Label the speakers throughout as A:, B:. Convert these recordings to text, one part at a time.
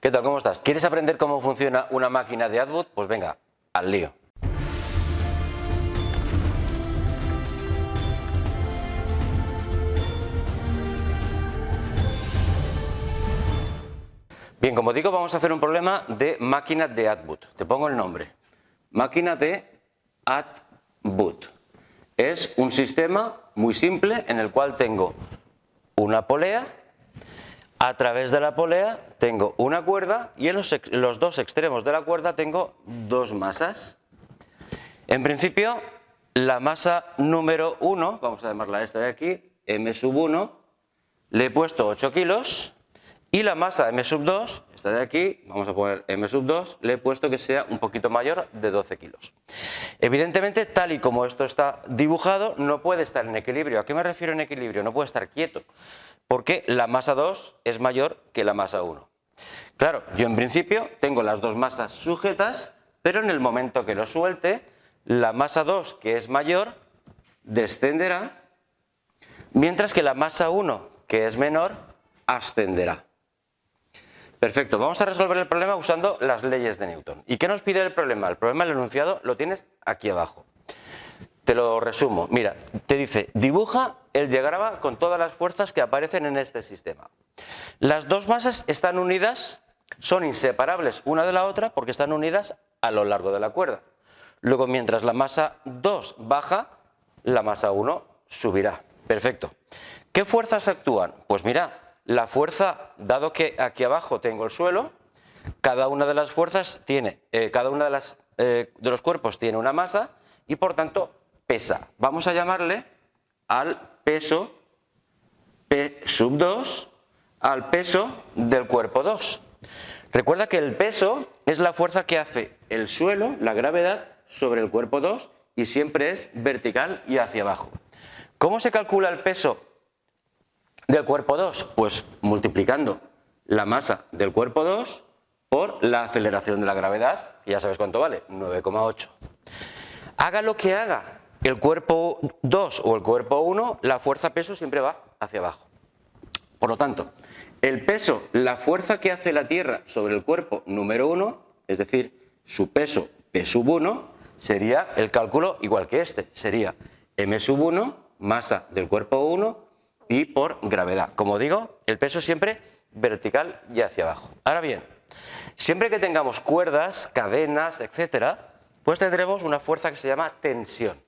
A: ¿Qué tal? ¿Cómo estás? ¿Quieres aprender cómo funciona una máquina de Atwood? Pues venga, al lío. Bien, como digo, vamos a hacer un problema de máquina de Atwood. Te pongo el nombre. Máquina de Atwood. Es un sistema muy simple en el cual tengo una polea. A través de la polea tengo una cuerda y en los dos extremos de la cuerda tengo dos masas. En principio, la masa número 1, vamos a llamarla esta de aquí, M1, le he puesto 8 kilos y la masa M2, esta de aquí, vamos a poner M2, le he puesto que sea un poquito mayor de 12 kilos. Evidentemente, tal y como esto está dibujado, no puede estar en equilibrio. ¿A qué me refiero en equilibrio? No puede estar quieto, porque la masa 2 es mayor que la masa 1. Claro, yo en principio tengo las dos masas sujetas, pero en el momento que lo suelte, la masa 2, que es mayor, descenderá, mientras que la masa 1, que es menor, ascenderá. Perfecto, vamos a resolver el problema usando las leyes de Newton. ¿Y qué nos pide el problema? El problema, el enunciado, lo tienes aquí abajo. Te lo resumo. Mira, te dice, dibuja el diagrama con todas las fuerzas que aparecen en este sistema. Las dos masas están unidas, son inseparables una de la otra porque están unidas a lo largo de la cuerda. Luego, mientras la masa 2 baja, la masa 1 subirá. Perfecto. ¿Qué fuerzas actúan? Pues mira, la fuerza, dado que aquí abajo tengo el suelo, cada una de las fuerzas tiene, cada una de los cuerpos tiene una masa y por tanto pesa. Vamos a llamarle al peso P2 al peso del cuerpo 2. Recuerda que el peso es la fuerza que hace el suelo, la gravedad, sobre el cuerpo 2 y siempre es vertical y hacia abajo. ¿Cómo se calcula el peso del cuerpo 2? Pues multiplicando la masa del cuerpo 2 por la aceleración de la gravedad, que ya sabes cuánto vale, 9,8. Haga lo que haga el cuerpo 2 o el cuerpo 1, la fuerza peso siempre va hacia abajo. Por lo tanto, el peso, la fuerza que hace la Tierra sobre el cuerpo número 1, es decir, su peso P1, sería el cálculo igual que este, sería M1, masa del cuerpo 1, y por gravedad. Como digo, el peso siempre vertical y hacia abajo. Ahora bien, siempre que tengamos cuerdas, cadenas, etcétera, pues tendremos una fuerza que se llama tensión.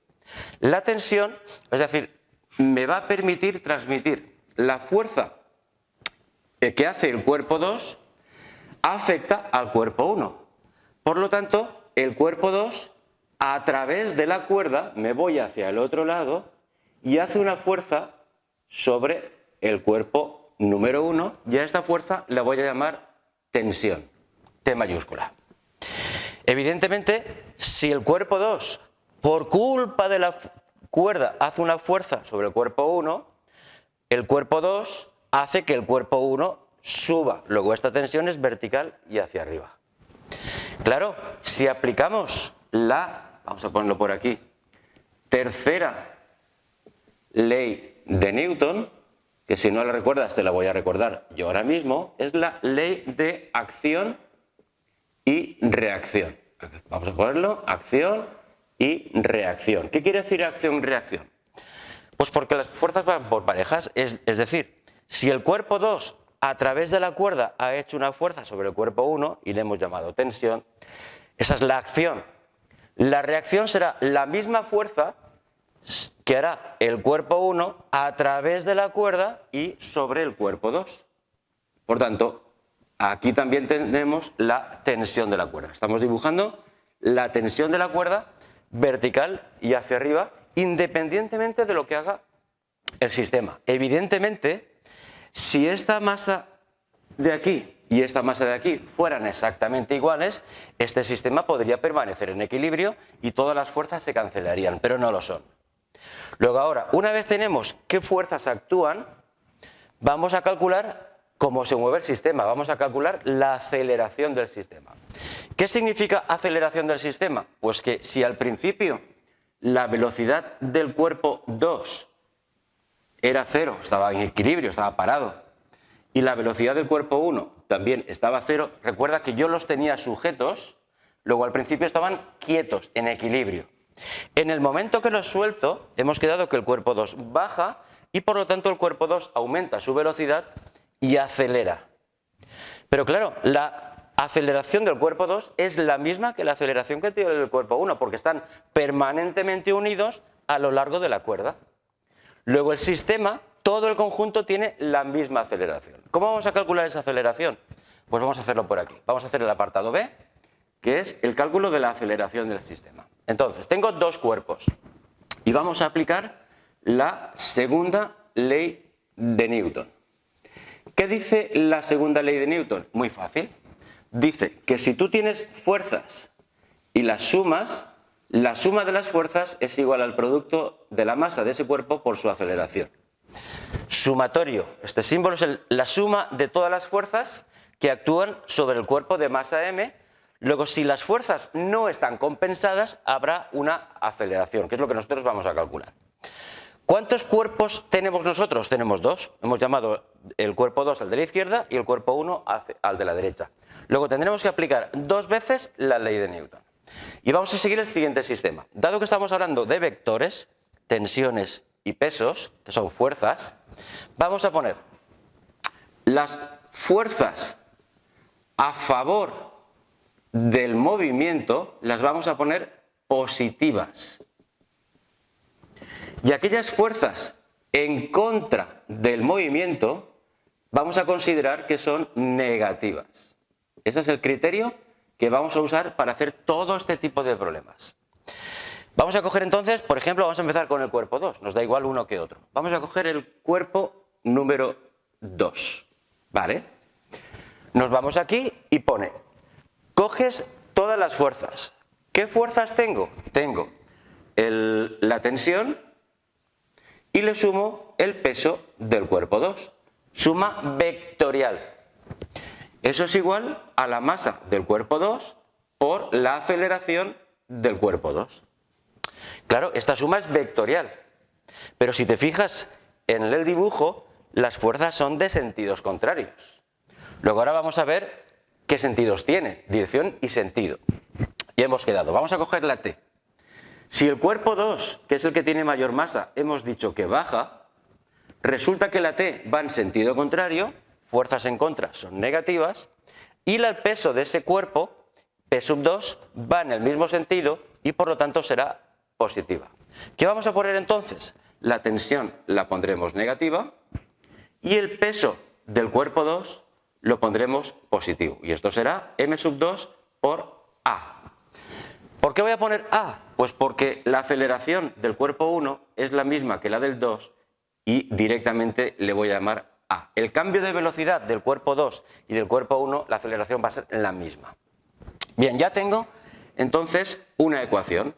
A: La tensión, es decir, me va a permitir transmitir la fuerza que hace el cuerpo 2 afecta al cuerpo 1. Por lo tanto, el cuerpo 2, a través de la cuerda, me voy hacia el otro lado y hace una fuerza sobre el cuerpo número 1 y a esta fuerza la voy a llamar tensión, T mayúscula. Evidentemente, si el cuerpo 2, por culpa de la cuerda, hace una fuerza sobre el cuerpo 1, el cuerpo 2 hace que el cuerpo 1 suba. Luego esta tensión es vertical y hacia arriba. Claro, si aplicamos vamos a ponerlo por aquí, tercera ley de Newton, que si no la recuerdas te la voy a recordar yo ahora mismo, es la ley de acción y reacción. Vamos a ponerlo, acción y reacción. ¿Qué quiere decir acción y reacción? Pues porque las fuerzas van por parejas, es decir, si el cuerpo 2 a través de la cuerda ha hecho una fuerza sobre el cuerpo 1 y le hemos llamado tensión, esa es la acción. La reacción será la misma fuerza que hará el cuerpo 1 a través de la cuerda y sobre el cuerpo 2. Por tanto, aquí también tenemos la tensión de la cuerda. Estamos dibujando la tensión de la cuerda vertical y hacia arriba, independientemente de lo que haga el sistema. Evidentemente, si esta masa de aquí y esta masa de aquí fueran exactamente iguales, este sistema podría permanecer en equilibrio y todas las fuerzas se cancelarían, pero no lo son. Luego ahora, una vez tenemos qué fuerzas actúan, vamos a calcular cómo se mueve el sistema, vamos a calcular la aceleración del sistema. ¿Qué significa aceleración del sistema? Pues que si al principio la velocidad del cuerpo 2 era 0, estaba en equilibrio, estaba parado, y la velocidad del cuerpo 1 también estaba a 0, recuerda que yo los tenía sujetos, luego al principio estaban quietos, en equilibrio. En el momento que los suelto, hemos quedado que el cuerpo 2 baja y por lo tanto el cuerpo 2 aumenta su velocidad y acelera. Pero claro, la aceleración del cuerpo 2 es la misma que la aceleración que tiene el cuerpo 1, porque están permanentemente unidos a lo largo de la cuerda. Luego el sistema, todo el conjunto tiene la misma aceleración. ¿Cómo vamos a calcular esa aceleración? Pues vamos a hacerlo por aquí. Vamos a hacer el apartado B, que es el cálculo de la aceleración del sistema. Entonces, tengo dos cuerpos y vamos a aplicar la segunda ley de Newton. ¿Qué dice la segunda ley de Newton? Muy fácil. Dice que si tú tienes fuerzas y las sumas, la suma de las fuerzas es igual al producto de la masa de ese cuerpo por su aceleración. Sumatorio. Este símbolo es la suma de todas las fuerzas que actúan sobre el cuerpo de masa m. Luego, si las fuerzas no están compensadas, habrá una aceleración, que es lo que nosotros vamos a calcular. ¿Cuántos cuerpos tenemos nosotros? Tenemos dos. Hemos llamado el cuerpo 2 al de la izquierda y el cuerpo 1 al de la derecha. Luego tendremos que aplicar dos veces la ley de Newton. Y vamos a seguir el siguiente sistema. Dado que estamos hablando de vectores, tensiones y pesos, que son fuerzas, vamos a poner las fuerzas a favor del movimiento, las vamos a poner positivas. Y aquellas fuerzas en contra del movimiento, vamos a considerar que son negativas. Ese es el criterio que vamos a usar para hacer todo este tipo de problemas. Vamos a coger entonces, por ejemplo, vamos a empezar con el cuerpo 2, nos da igual uno que otro. Vamos a coger el cuerpo número 2, ¿vale? Nos vamos aquí y pone, coges todas las fuerzas. ¿Qué fuerzas tengo? Tengo la tensión y le sumo el peso del cuerpo 2. Suma vectorial. Eso es igual a la masa del cuerpo 2 por la aceleración del cuerpo 2. Claro, esta suma es vectorial, pero si te fijas en el dibujo, las fuerzas son de sentidos contrarios. Luego ahora vamos a ver qué sentidos tiene, dirección y sentido. Y hemos quedado, vamos a coger la T. Si el cuerpo 2, que es el que tiene mayor masa, hemos dicho que baja, resulta que la T va en sentido contrario, fuerzas en contra son negativas, y el peso de ese cuerpo, P sub 2, va en el mismo sentido y por lo tanto será positiva. ¿Qué vamos a poner entonces? La tensión la pondremos negativa y el peso del cuerpo 2 lo pondremos positivo. Y esto será M sub 2 por A. ¿Por qué voy a poner A? Pues porque la aceleración del cuerpo 1 es la misma que la del 2 y directamente le voy a llamar A. El cambio de velocidad del cuerpo 2 y del cuerpo 1, la aceleración va a ser la misma. Bien, ya tengo entonces una ecuación.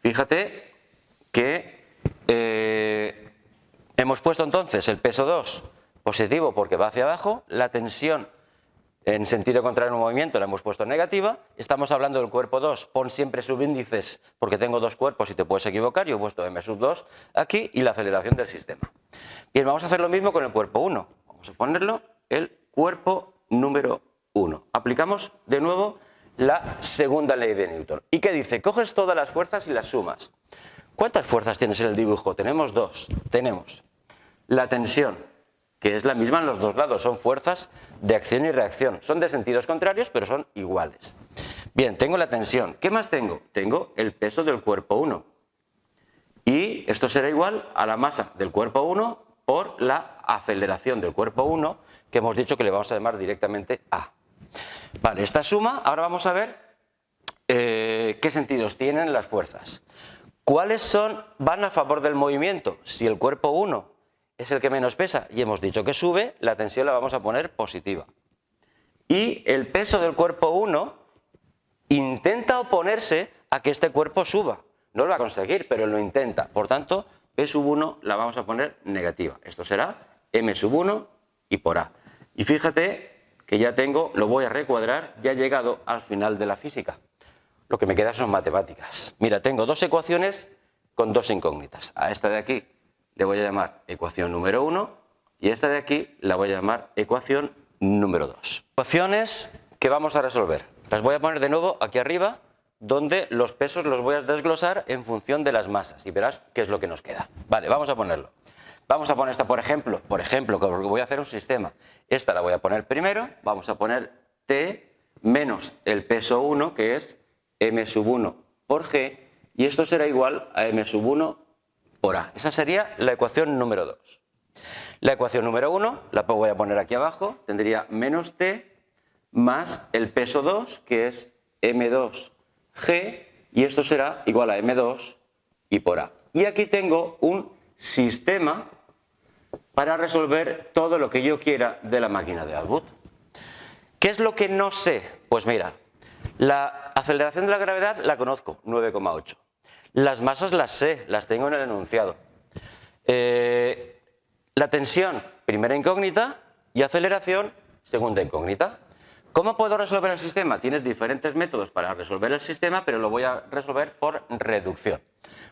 A: Fíjate que hemos puesto entonces el peso 2 positivo porque va hacia abajo, la tensión en sentido contrario al movimiento la hemos puesto negativa, estamos hablando del cuerpo 2, pon siempre subíndices porque tengo dos cuerpos y te puedes equivocar, yo he puesto M sub 2 aquí y la aceleración del sistema. Bien, vamos a hacer lo mismo con el cuerpo 1, vamos a ponerlo el cuerpo número 1. Aplicamos de nuevo la segunda ley de Newton. ¿Y qué dice? Coges todas las fuerzas y las sumas. ¿Cuántas fuerzas tienes en el dibujo? Tenemos dos. Tenemos la tensión, que es la misma en los dos lados, son fuerzas de acción y reacción. Son de sentidos contrarios, pero son iguales. Bien, tengo la tensión. ¿Qué más tengo? Tengo el peso del cuerpo 1. Y esto será igual a la masa del cuerpo 1 por la aceleración del cuerpo 1, que hemos dicho que le vamos a llamar directamente A. Vale, esta suma, ahora vamos a ver qué sentidos tienen las fuerzas. ¿Cuáles van a favor del movimiento? Si el cuerpo 1 es el que menos pesa y hemos dicho que sube, la tensión la vamos a poner positiva. Y el peso del cuerpo 1 intenta oponerse a que este cuerpo suba. No lo va a conseguir, pero lo intenta. Por tanto, P sub 1 la vamos a poner negativa. Esto será M sub 1 y por A. Y fíjate que ya tengo, lo voy a recuadrar, ya he llegado al final de la física. Lo que me queda son matemáticas. Mira, tengo dos ecuaciones con dos incógnitas. A esta de aquí le voy a llamar ecuación número 1 y esta de aquí la voy a llamar ecuación número 2. Ecuaciones que vamos a resolver. Las voy a poner de nuevo aquí arriba, donde los pesos los voy a desglosar en función de las masas y verás qué es lo que nos queda. Vale, vamos a ponerlo. Vamos a poner esta, por ejemplo, que voy a hacer un sistema. Esta la voy a poner primero, vamos a poner T menos el peso 1, que es M sub 1 por G, y esto será igual a M sub 1 por A. Esa sería la ecuación número 2. La ecuación número 1 la voy a poner aquí abajo, tendría menos T más el peso 2, que es M2G, y esto será igual a M2 y por A. Y aquí tengo un sistema para resolver todo lo que yo quiera de la máquina de Atwood. ¿Qué es lo que no sé? Pues mira, la aceleración de la gravedad la conozco, 9,8. Las masas las sé, las tengo en el enunciado. La tensión, primera incógnita, y aceleración, segunda incógnita. ¿Cómo puedo resolver el sistema? Tienes diferentes métodos para resolver el sistema, pero lo voy a resolver por reducción.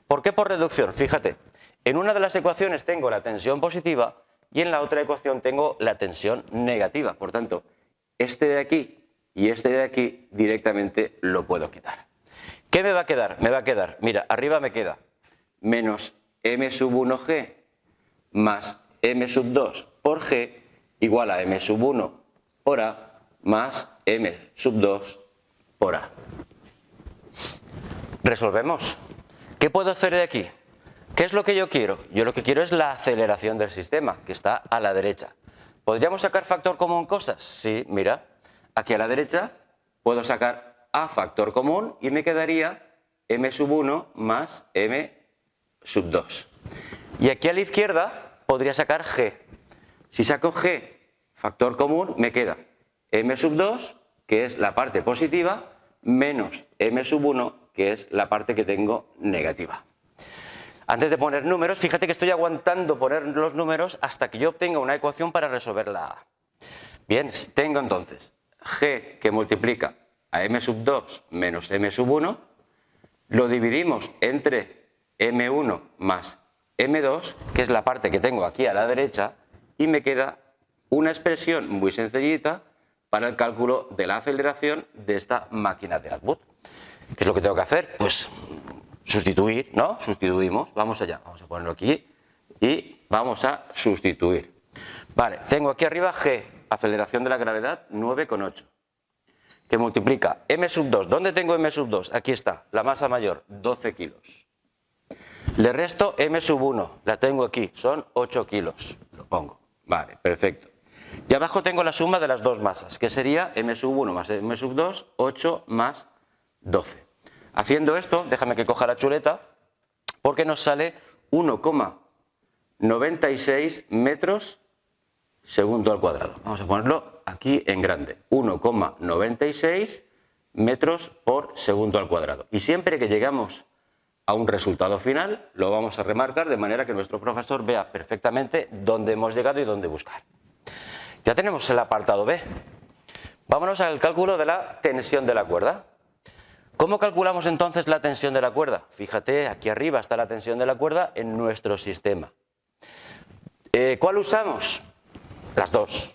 A: ¿Por qué por reducción? Fíjate, en una de las ecuaciones tengo la tensión positiva y en la otra ecuación tengo la tensión negativa. Por tanto, este de aquí y este de aquí directamente lo puedo quitar. ¿Qué me va a quedar? Me va a quedar, mira, arriba me queda menos M sub 1G más M sub 2 por G igual a M sub 1 por A más M sub 2 por A. Resolvemos. ¿Qué puedo hacer de aquí? ¿Qué es lo que yo quiero? Yo lo que quiero es la aceleración del sistema, que está a la derecha. ¿Podríamos sacar factor común cosas? Sí, mira, aquí a la derecha puedo sacar A factor común y me quedaría M sub 1 más M sub 2. Y aquí a la izquierda podría sacar G. Si saco G factor común me queda M sub 2, que es la parte positiva, menos M sub 1, que es la parte que tengo negativa. Antes de poner números, fíjate que estoy aguantando poner los números hasta que yo obtenga una ecuación para resolver la A. Bien, tengo entonces G que multiplica a M sub 2 menos M sub 1, lo dividimos entre M1 más M2, que es la parte que tengo aquí a la derecha, y me queda una expresión muy sencillita para el cálculo de la aceleración de esta máquina de Atwood. ¿Qué es lo que tengo que hacer? Pues sustituir, ¿no? Sustituimos, vamos allá, vamos a ponerlo aquí y vamos a sustituir. Vale, tengo aquí arriba G, aceleración de la gravedad 9,8, que multiplica M sub 2. ¿Dónde tengo M sub 2? Aquí está, la masa mayor, 12 kilos. Le resto M sub 1, la tengo aquí, son 8 kilos, lo pongo. Vale, perfecto. Y abajo tengo la suma de las dos masas, que sería M sub 1 más M sub 2, 8 más 12. Haciendo esto, déjame que coja la chuleta, porque nos sale 1,96 metros segundo al cuadrado. Vamos a ponerlo aquí en grande. 1,96 metros por segundo al cuadrado. Y siempre que llegamos a un resultado final, lo vamos a remarcar de manera que nuestro profesor vea perfectamente dónde hemos llegado y dónde buscar. Ya tenemos el apartado B. Vámonos al cálculo de la tensión de la cuerda. ¿Cómo calculamos entonces la tensión de la cuerda? Fíjate, aquí arriba está la tensión de la cuerda en nuestro sistema. ¿Cuál usamos? Las dos.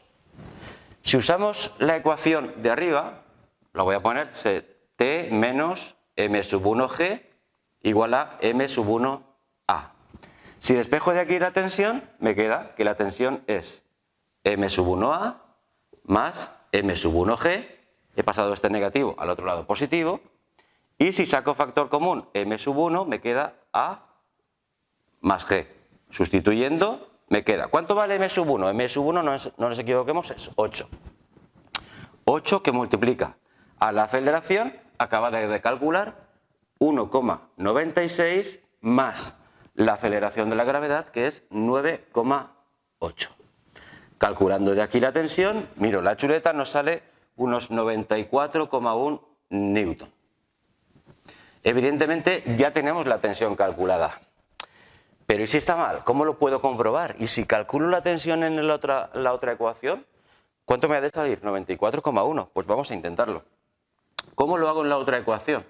A: Si usamos la ecuación de arriba, la voy a poner T menos M sub 1G igual a M sub 1A. Si despejo de aquí la tensión, me queda que la tensión es M sub 1A más M sub 1G. He pasado este negativo al otro lado positivo. Y si saco factor común M sub 1, me queda A más G. Sustituyendo, me queda. ¿Cuánto vale M sub 1? M sub 1, no nos equivoquemos, es 8. 8 que multiplica a la aceleración, acaba de calcular 1,96 más la aceleración de la gravedad, que es 9,8. Calculando de aquí la tensión, miro la chuleta, nos sale unos 94,1 newton. Evidentemente ya tenemos la tensión calculada. Pero ¿y si está mal? ¿Cómo lo puedo comprobar? Y si calculo la tensión en la otra ecuación, ¿cuánto me ha de salir? 94,1. Pues vamos a intentarlo. ¿Cómo lo hago en la otra ecuación?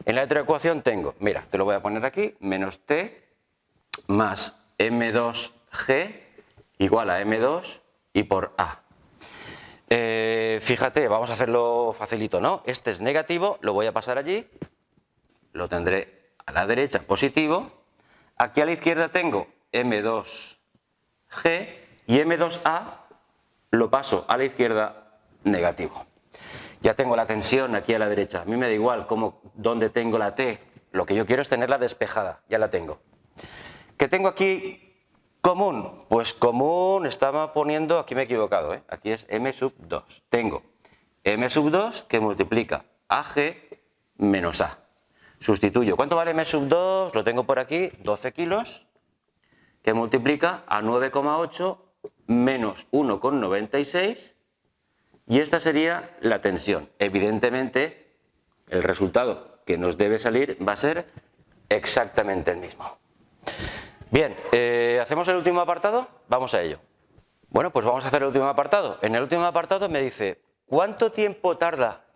A: En la otra ecuación tengo, mira, te lo voy a poner aquí, menos T más M2G igual a m2 y por a. Fíjate, vamos a hacerlo facilito, ¿no? Este es negativo, lo voy a pasar allí, lo tendré a la derecha positivo. Aquí a la izquierda tengo m2g y m2a lo paso a la izquierda negativo. Ya tengo la tensión aquí a la derecha. A mí me da igual dónde tengo la T. Lo que yo quiero es tenerla despejada. Ya la tengo. ¿Qué tengo aquí común? Pues común estaba poniendo, aquí me he equivocado, ¿eh? Aquí es m sub 2. Tengo m sub 2 que multiplica ag menos a. Sustituyo. ¿Cuánto vale m sub 2? Lo tengo por aquí, 12 kilos, que multiplica a 9,8 menos 1,96. Y esta sería la tensión. Evidentemente, el resultado que nos debe salir va a ser exactamente el mismo. Bien, ¿hacemos el último apartado? Vamos a ello. Bueno, pues vamos a hacer el último apartado. En el último apartado me dice, ¿cuánto tiempo tarda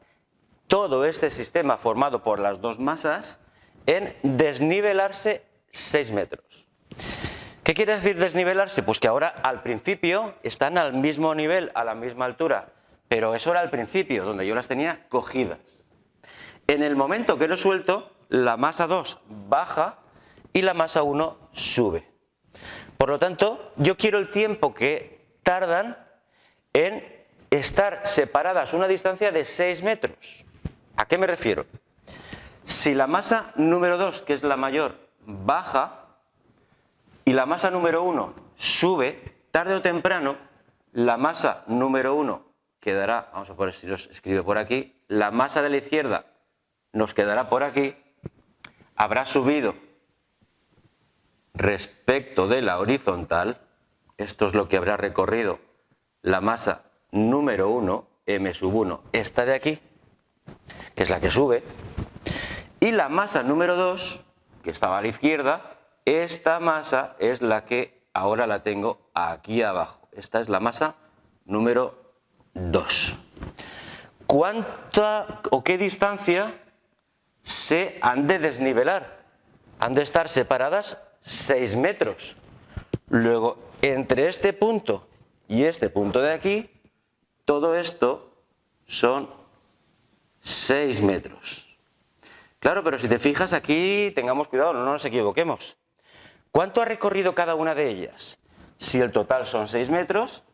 A: todo este sistema formado por las dos masas en desnivelarse 6 metros? ¿Qué quiere decir desnivelarse? Pues que ahora al principio están al mismo nivel, a la misma altura. Pero eso era al principio, donde yo las tenía cogidas. En el momento que lo suelto, la masa 2 baja y la masa 1 sube. Por lo tanto, yo quiero el tiempo que tardan en estar separadas una distancia de 6 metros. ¿A qué me refiero? Si la masa número 2, que es la mayor, baja y la masa número 1 sube, tarde o temprano, la masa número 1 quedará, vamos a poner si los escribo por aquí, la masa de la izquierda nos quedará por aquí, habrá subido respecto de la horizontal, esto es lo que habrá recorrido la masa número 1, m sub 1, esta de aquí, que es la que sube, y la masa número 2, que estaba a la izquierda, esta masa es la que ahora la tengo aquí abajo, esta es la masa número 2. ¿Cuánta o qué distancia se han de desnivelar? Han de estar separadas 6 metros. Luego, entre este punto y este punto de aquí, todo esto son 6 metros. Claro, pero si te fijas aquí, tengamos cuidado, no nos equivoquemos. ¿Cuánto ha recorrido cada una de ellas? Si el total son 6 metros,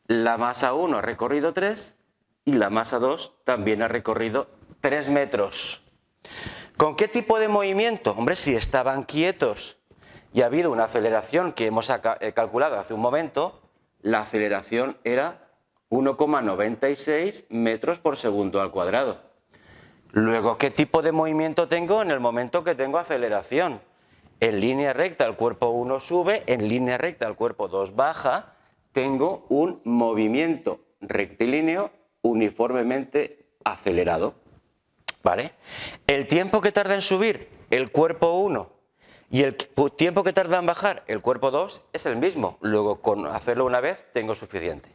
A: la masa 1 ha recorrido 3 y la masa 2 también ha recorrido 3 metros. ¿Con qué tipo de movimiento? Hombre, si estaban quietos y ha habido una aceleración que hemos calculado hace un momento, la aceleración era 1,96 metros por segundo al cuadrado. Luego, ¿qué tipo de movimiento tengo en el momento que tengo aceleración? En línea recta el cuerpo 1 sube, en línea recta el cuerpo 2 baja. Tengo un movimiento rectilíneo uniformemente acelerado. ¿Vale? El tiempo que tarda en subir el cuerpo 1 y el tiempo que tarda en bajar el cuerpo 2 es el mismo. Luego, con hacerlo una vez, tengo suficiente.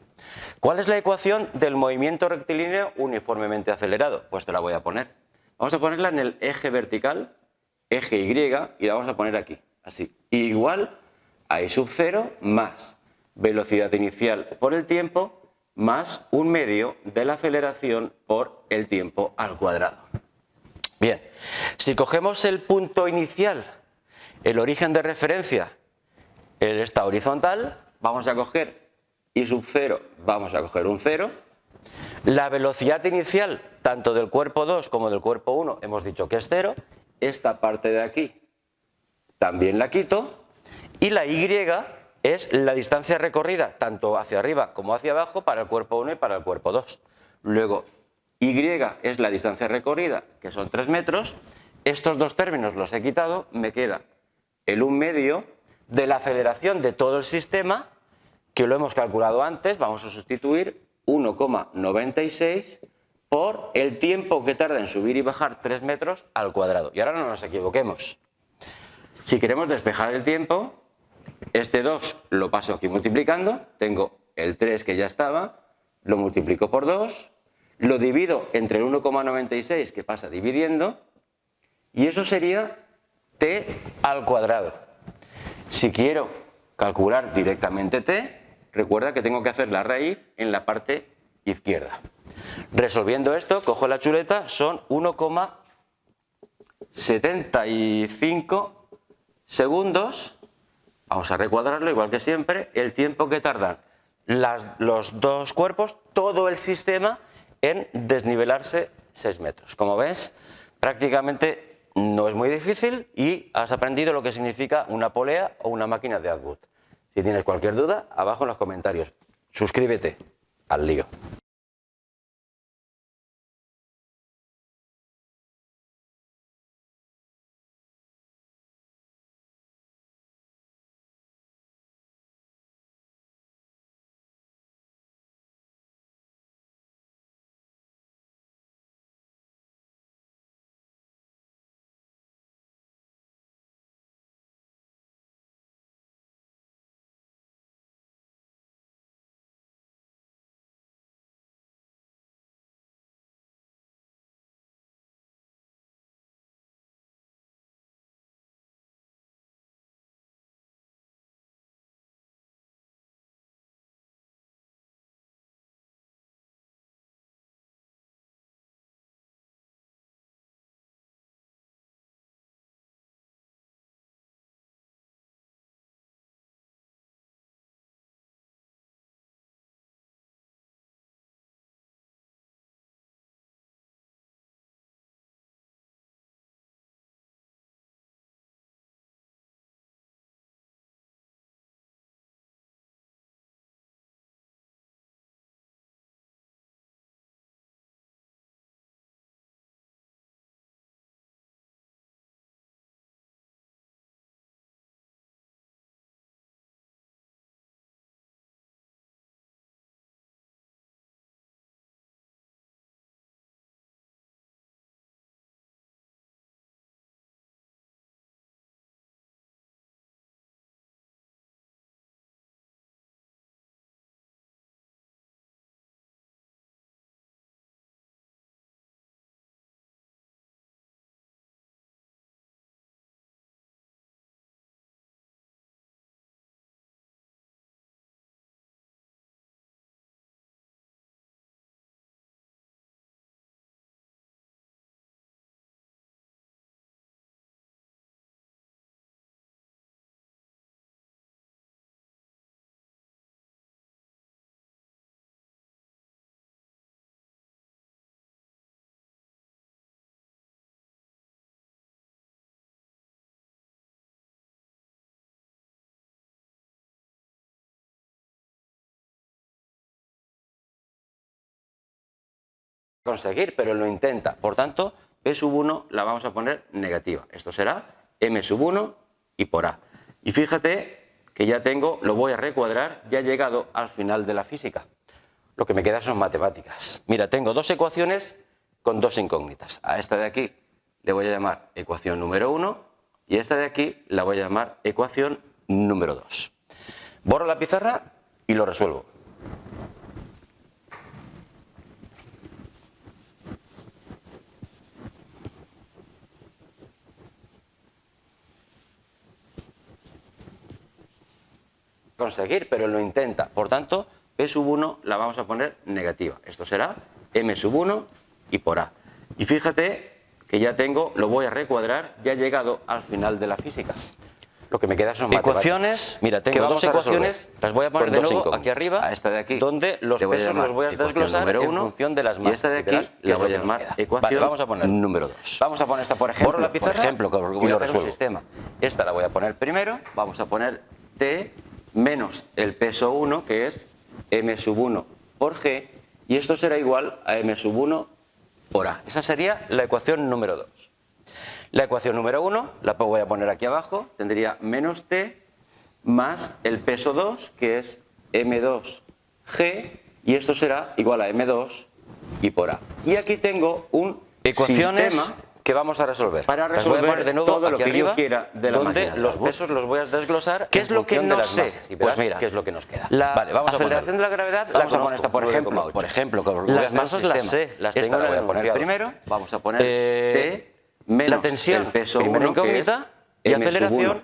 A: ¿Cuál es la ecuación del movimiento rectilíneo uniformemente acelerado? Pues te la voy a poner. Vamos a ponerla en el eje vertical, eje Y, y la vamos a poner aquí, así. Igual a I sub 0 más velocidad inicial por el tiempo más 1/2 de la aceleración por el tiempo al cuadrado. Bien, si cogemos el punto inicial, el origen de referencia, esta horizontal, vamos a coger I sub 0, vamos a coger un 0. La velocidad inicial, tanto del cuerpo 2 como del cuerpo 1, hemos dicho que es 0. Esta parte de aquí también la quito. Y la Y es la distancia recorrida tanto hacia arriba como hacia abajo para el cuerpo 1 y para el cuerpo 2. Luego, Y es la distancia recorrida, que son 3 metros. Estos dos términos los he quitado, me queda el 1/2 de la aceleración de todo el sistema, que lo hemos calculado antes. Vamos a sustituir 1,96 por el tiempo que tarda en subir y bajar 3 metros al cuadrado. Y ahora no nos equivoquemos. Si queremos despejar el tiempo, este 2 lo paso aquí multiplicando, tengo el 3 que ya estaba, lo multiplico por 2, lo divido entre el 1,96 que pasa dividiendo, y eso sería t al cuadrado. Si quiero calcular directamente t, recuerda que tengo que hacer la raíz en la parte izquierda. Resolviendo esto, cojo la chuleta, son 1,75 segundos. Vamos a recuadrarlo igual que siempre, el tiempo que tardan los dos cuerpos, todo el sistema, en desnivelarse 6 metros. Como ves, prácticamente no es muy difícil y has aprendido lo que significa una polea o una máquina de Atwood. Si tienes cualquier duda, abajo en los comentarios. Suscríbete al lío. Conseguir, pero lo intenta. Por tanto, P sub 1 la vamos a poner negativa. Esto será M sub 1 y por A. Y fíjate que ya tengo, lo voy a recuadrar, ya he llegado al final de la física. Lo que me queda son matemáticas. Mira, tengo dos ecuaciones con dos incógnitas. A esta de aquí le voy a llamar ecuación número 1 y a esta de aquí la voy a llamar ecuación número 2. Borro la pizarra y lo resuelvo. Conseguir, pero lo intenta. Por tanto, P sub 1 la vamos a poner negativa. Esto será M sub 1 y por A. Y fíjate que ya tengo, lo voy a recuadrar, ya he llegado al final de la física. Lo que me queda son ecuaciones. Mira, tengo dos ecuaciones, las voy a poner de nuevo aquí arriba, a esta de aquí, donde los pesos los voy a desglosar en función de las masas. Y esta de aquí la voy a llamar ecuación. Vale, vamos a poner número 2. Vamos a poner esta, por ejemplo, la pizarra, por ejemplo, que voy a hacer un sistema. Esta la voy a poner primero, vamos a poner T menos el peso 1, que es M sub 1 por G, y esto será igual a M sub 1 por A. Esa sería la ecuación número 2. La ecuación número 1 la voy a poner aquí abajo, tendría menos T más el peso 2, que es M2G, y esto será igual a M2 y por A. Y aquí tengo un sistema que vamos a resolver. Para resolver de nuevo todo lo que arriba, yo quiera de la donde los pesos los voy a desglosar. ¿Qué es lo que no sé? Pues mira, ¿qué es lo que nos queda? Vale, vamos a aceleración de la gravedad, vamos a poner esta, por ejemplo, las masas las sé, las tengo que poner primero. Vamos a poner T menos la tensión, el peso 1, incógnita, y aceleración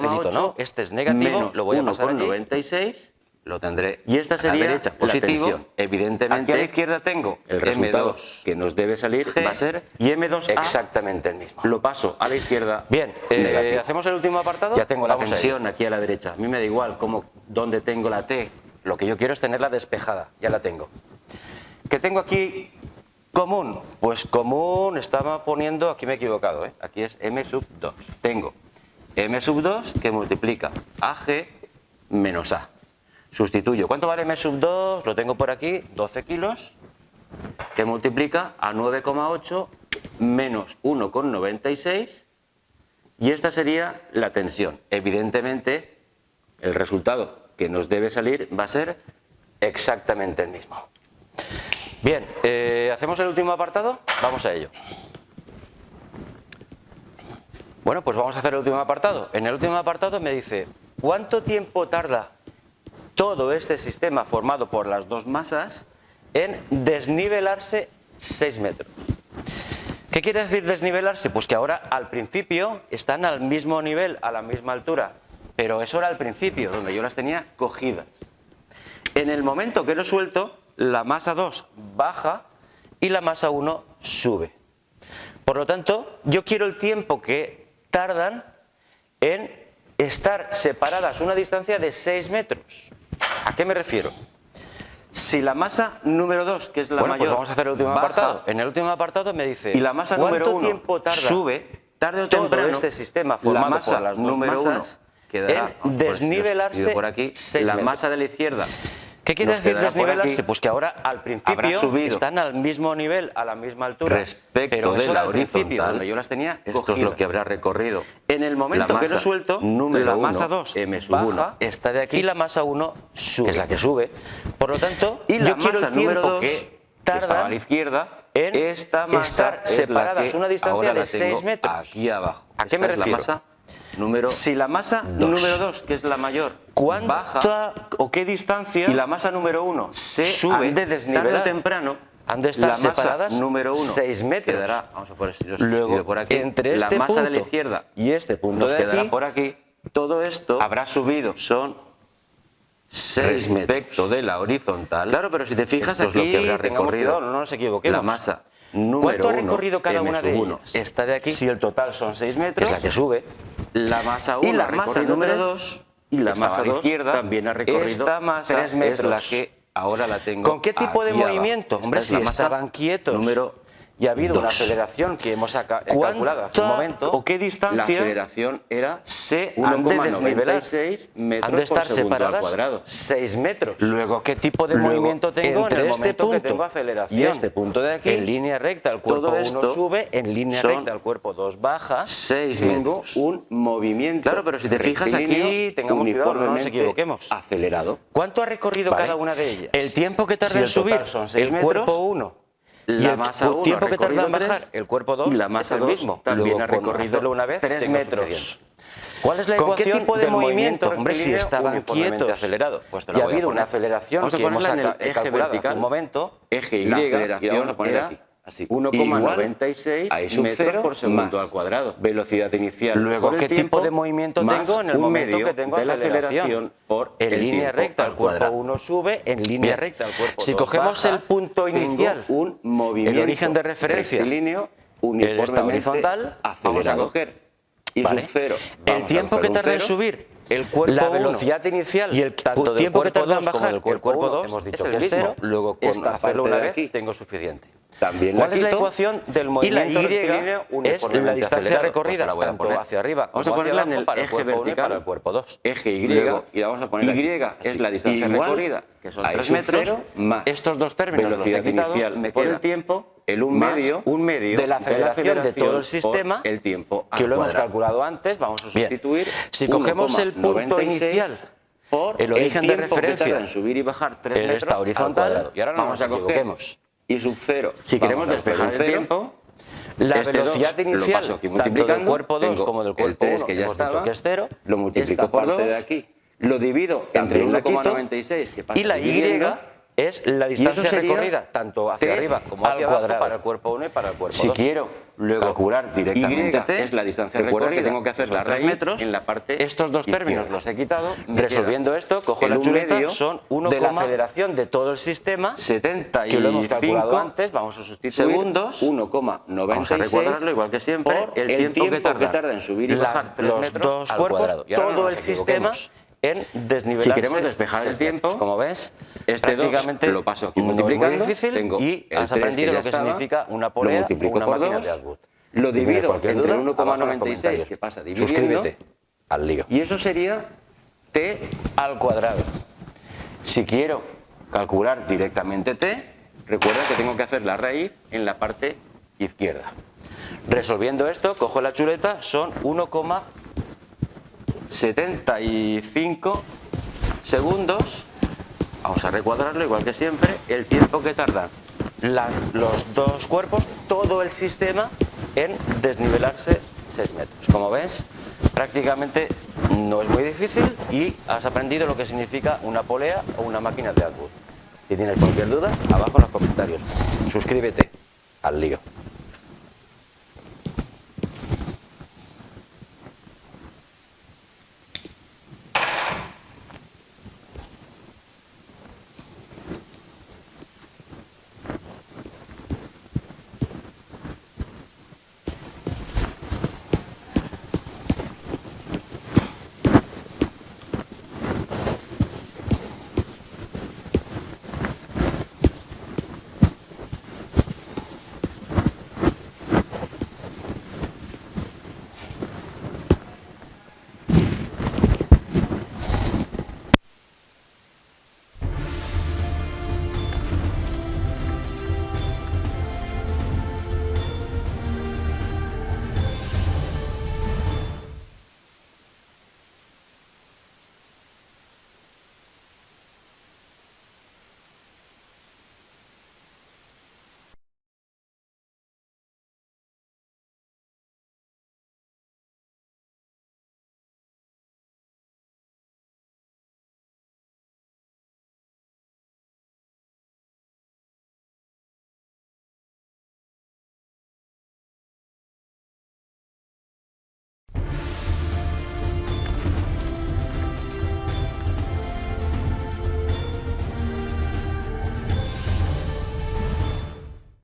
B: facilito, ¿no? Este es negativo,
A: menos
B: lo voy a pasar aquí.
A: 1,96, lo tendré
B: Y esta sería
A: a la derecha,
B: la
A: positivo.
B: tensión.
A: Evidentemente,
B: Aquí a la izquierda tengo
A: el resultado
B: M2
A: que nos debe salir
B: G
A: va a ser
B: y M2A.
A: exactamente el mismo.
B: Lo paso a la izquierda.
A: Bien,
B: negativo.
A: hacemos el último apartado.
B: Ya tengo la
A: Vamos a ello.
B: tensión aquí a la derecha. A mí me da igual dónde tengo la T.
A: Lo que yo quiero es tenerla despejada, ya la tengo. ¿Qué tengo aquí común? Pues común estaba poniendo, aquí me he equivocado, ¿eh? Aquí es M sub 2. Tengo M sub 2 que multiplica AG menos A. Sustituyo. ¿Cuánto vale M sub 2? Lo tengo por aquí, 12 kilos, que multiplica a 9,8 menos 1,96 y esta sería la tensión. Evidentemente, el resultado que nos debe salir va a ser exactamente el mismo. Bien, ¿hacemos el último apartado? Vamos a ello. Bueno, pues vamos a hacer el último apartado. En el último apartado me dice, ¿cuánto tiempo tarda todo este sistema formado por las dos masas en desnivelarse 6 metros? ¿Qué quiere decir desnivelarse? Pues que ahora al principio están al mismo nivel, a la misma altura, pero eso era al principio, donde yo las tenía cogidas. En el momento que lo suelto, la masa 2 baja y la masa 1 sube. Por lo tanto, yo quiero el tiempo que tardan en estar separadas una distancia de 6 metros. ¿A qué me refiero? Si la masa número 2, que es la mayor,
B: pues vamos a hacer el último
A: baja,
B: apartado.
A: En el último apartado me dice,
B: Y la masa número
A: ¿cuánto
B: 1
A: tiempo tarda
B: sube, tarde o
A: todo
B: temprano,
A: este sistema
B: la
A: formado
B: masa
A: por las dos
B: número
A: masas
B: 1 quedará,
A: en
B: vamos a poner, si lo
A: desnivelarse
B: escribo por aquí,
A: 6
B: la
A: metros?
B: masa de la izquierda.
A: ¿Qué quiere
B: nos
A: decir
B: quedará por
A: desnivelarse?
B: aquí,
A: Pues que ahora al
B: habrá
A: principio
B: subido
A: están al mismo nivel, a la misma altura,
B: respecto
A: pero
B: de
A: eso
B: la
A: era al principio,
B: horizontal.
A: donde yo las tenía
B: Esto es lo
A: cogidas.
B: que habrá recorrido.
A: En el momento
B: La
A: que lo
B: masa
A: suelto,
B: número
A: la
B: 1,
A: masa 2
B: M sub
A: baja,
B: 1,
A: está de aquí, y la masa 1 sube,
B: que es la que sube.
A: Por lo tanto,
B: Y la
A: yo quiero
B: masa
A: el
B: número
A: tiempo
B: 2,
A: que
B: que estaba a
A: tardan
B: la izquierda,
A: en
B: esta masa
A: estar
B: es
A: separadas
B: la que
A: una distancia
B: ahora
A: de
B: la tengo
A: 6 metros.
B: aquí abajo.
A: ¿A qué
B: Esta
A: me
B: es
A: refiero?
B: la masa número
A: Si la masa
B: 2.
A: número 2, que es la mayor,
B: ¿Cuánta
A: baja
B: o qué distancia
A: y la masa número 1
B: se
A: sube,
B: han de desnivelar?
A: tarde o temprano,
B: Han de estar
A: la masa
B: separadas
A: número 1
B: 6 metros.
A: quedará, vamos a poner si lo
B: Luego,
A: escribo por aquí,
B: entre
A: la
B: este
A: masa de la
B: punto
A: izquierda
B: y este punto
A: nos
B: de
A: quedará
B: aquí,
A: por aquí. Todo esto
B: habrá subido.
A: son 6 metros.
B: Respecto de la horizontal.
A: Claro, pero si te fijas
B: esto es lo
A: aquí,
B: que habrá
A: tengamos
B: recorrido.
A: cuidado, no nos equivoquemos.
B: La masa número
A: ¿Cuánto ha
B: 1,
A: recorrido cada
B: M
A: una de
B: sub 1,
A: ellas? Esta de aquí,
B: si el total son 6
A: que
B: metros,
A: es la que sube,
B: la masa 1
A: y la
B: ha
A: masa
B: recorrido
A: número
B: 3,
A: 2
B: y la
A: estaba
B: masa
A: a la
B: 2
A: izquierda,
B: también ha recorrido
A: esta masa
B: 3 metros.
A: es la que
B: ahora la tengo.
A: ¿Con qué tipo de
B: aquí
A: movimiento?
B: abajo.
A: Hombre,
B: Esta es
A: si
B: la masa
A: estaban quietos
B: número
A: y ha habido una
B: 2.
A: aceleración que hemos calculado hace un momento,
B: o qué distancia
A: la aceleración era
B: se
A: han de desnivelar,
B: 1,96 metros
A: han de estar
B: por segundo al
A: separadas
B: cuadrado.
A: 6 metros.
B: Luego, ¿qué tipo de
A: Luego,
B: movimiento tengo
A: entre
B: en el
A: este
B: momento
A: punto
B: que tengo aceleración?
A: y este punto de aquí,
B: en línea recta, el cuerpo
A: todo
B: 1
A: esto
B: sube, en línea
A: son
B: recta, el cuerpo 2 baja.
A: 6
B: Tengo
A: metros.
B: un movimiento.
A: Claro, pero si te fijas aquí,
B: rectilíneo,
A: tengamos cuidado, no nos
B: uniformemente
A: equivoquemos.
B: acelerado.
A: ¿Cuánto ha recorrido
B: Vale.
A: cada una de ellas?
B: El tiempo que tarda
A: Si
B: en
A: el total
B: subir
A: son 6
B: el
A: metros,
B: cuerpo 1 y
A: la
B: el
A: masa 1
B: tiempo
A: ha
B: que tarda en
A: recorrido
B: bajar
A: 3,
B: el cuerpo 2
A: y la masa
B: es el
A: 2
B: mismo.
A: también
B: Luego,
A: ha
B: con
A: recorrido
B: hacerlo una vez
A: 3
B: tengo
A: metros.
B: suficiente.
A: ¿Cuál es la
B: ¿Con qué
A: ecuación
B: tipo de
A: del
B: movimiento?
A: Hombre, si estaban
B: uniformemente
A: quietos
B: acelerado, pues te lo
A: y ha
B: voy a
A: habido una
B: poner.
A: aceleración
B: Vamos a
A: que hemos
B: ponerla en el eje
A: calculado hace
B: vertical,
A: un momento,
B: eje Y,
A: la
B: y
A: aceleración
B: vamos a poner
A: era
B: aquí. Así,
A: 1,96
B: a I sub
A: metros
B: 0
A: por segundo
B: más
A: al cuadrado.
B: velocidad inicial.
A: Luego,
B: por el
A: ¿qué
B: tiempo,
A: tipo de movimiento
B: más
A: tengo en el
B: un
A: momento
B: medio
A: que tengo
B: de la
A: aceleración?
B: aceleración por
A: En
B: el
A: línea
B: tiempo
A: recta, el
B: al
A: cuerpo
B: cuadrado.
A: 1 sube, en línea
B: Bien.
A: recta, el cuerpo
B: Si
A: 2
B: cogemos
A: baja,
B: el punto
A: tengo
B: inicial,
A: un movimiento,
B: el origen de referencia,
A: rectilíneo,
B: esta
A: uniformemente
B: horizontal, vamos a
A: acelerado.
B: coger
A: Y
B: ¿vale?
A: sub 0.
B: El tiempo que tarda en subir el cuerpo
A: la
B: 1
A: velocidad inicial
B: y el
A: tanto del
B: tiempo que
A: cuerpo
B: tarda en
A: 2 como
B: bajar
A: del cuerpo 2
B: hemos dicho
A: es el
B: que es
A: mismo.
B: 0, luego con
A: Esta
B: hacerlo
A: parte
B: una
A: de
B: vez
A: aquí
B: tengo suficiente.
A: también
B: ¿Cuál
A: la
B: es la
A: quito,
B: ecuación del
A: y la
B: movimiento
A: Y
B: rectilíneo
A: es
B: uniformemente
A: la distancia
B: acelerado?
A: recorrida
B: Pues te la voy a
A: tanto
B: poner.
A: hacia arriba
B: Vamos a
A: como hacia
B: ponerla en
A: abajo
B: el
A: para el
B: eje
A: cuerpo 1 y
B: vertical,
A: para el cuerpo 2.
B: eje Y,
A: Luego,
B: y la vamos a poner
A: Y
B: aquí.
A: es
B: Así.
A: la distancia
B: Igual
A: recorrida, que son
B: a I
A: 3
B: sub
A: metros.
B: 0 más
A: Estos dos términos los
B: velocidad
A: he quitado,
B: inicial
A: me
B: por
A: queda
B: el tiempo,
A: el un
B: más
A: medio,
B: un medio
A: de la aceleración de todo el sistema,
B: por el tiempo
A: que
B: al
A: lo hemos
B: cuadrado.
A: calculado antes, vamos a
B: Bien.
A: sustituir.
B: Si cogemos el punto
A: 1,96
B: inicial
A: por
B: el origen de
A: tiempo que tarda
B: referencia
A: en subir y bajar 3
B: en
A: metros
B: esta
A: al
B: horizontal,
A: cuadrado. Y ahora no
B: vamos
A: nos
B: a coger
A: equivoquemos.
B: Y sub 0.
A: Si queremos
B: Vamos a
A: despejar
B: poner
A: el
B: cero.
A: tiempo, la
B: Este
A: velocidad
B: 2 lo
A: inicial,
B: paso aquí
A: tanto del
B: multiplicando,
A: cuerpo 2
B: tengo
A: como del
B: el
A: cuerpo
B: 3
A: 1,
B: que ya
A: hemos dicho
B: estaba,
A: que es 0,
B: lo multiplico
A: esta
B: por
A: parte
B: 2,
A: de aquí,
B: lo divido
A: entre
B: entre
A: la quito,
B: 1,96 que pasa
A: y la Y
B: dividiendo, es la distancia
A: sería
B: recorrida, tanto hacia
A: t
B: arriba como
A: al
B: hacia abajo,
A: cuadrado.
B: para el cuerpo 1 y para el cuerpo 2.
A: Si quiero
B: Luego,
A: calcular directamente
B: y
A: t,
B: es la distancia
A: recuerda
B: recorrida,
A: que tengo que hacer
B: son
A: la
B: 3
A: raíz
B: metros.
A: en la parte
B: Estos dos términos
A: izquierda.
B: los he quitado.
A: Me
B: Resolviendo
A: queda
B: esto, cojo
A: el
B: la
A: un
B: chuleta,
A: medio
B: son
A: de la
B: 1,
A: aceleración
B: de todo el sistema,
A: 75
B: que lo hemos calculado antes, vamos a sustituir
A: segundos,
B: 1,96
A: vamos a recuadrarlo igual que siempre,
B: por
A: el tiempo que tarda en subir y bajar 3
B: los
A: metros
B: dos
A: al
B: cuerpos,
A: cuadrado. Y ahora no
B: todo
A: nos
B: el sistema
A: equivoquemos.
B: en desnivelarse.
A: Si queremos despejar el
B: 6
A: tiempo,
B: metros. Como ves,
A: este 2
B: prácticamente
A: lo paso aquí
B: no es
A: multiplicando,
B: muy difícil
A: tengo
B: y
A: el
B: has
A: 3
B: aprendido
A: que ya
B: lo que
A: estaba,
B: significa una
A: lo
B: polea o
A: multiplico
B: una
A: por
B: máquina
A: 2,
B: de Atwood.
A: lo
B: Si tienes
A: divido
B: cualquier
A: entre
B: duda, abajo en los
A: 1,96
B: comentarios.
A: que pasa dividiendo,
B: Suscríbete al lío.
A: y eso sería t al cuadrado. Si quiero calcular directamente t, recuerda que tengo que hacer la raíz en la parte izquierda.
B: Resolviendo esto, cojo la chuleta, son
A: 1,75 segundos. Vamos a recuadrarlo igual que siempre, el tiempo que tardan
B: los dos cuerpos, todo el sistema en desnivelarse 6 metros. Como ves, prácticamente no es muy difícil y has aprendido lo que significa una polea o una máquina de Atwood. Si tienes cualquier duda, abajo en los comentarios. Suscríbete al lío.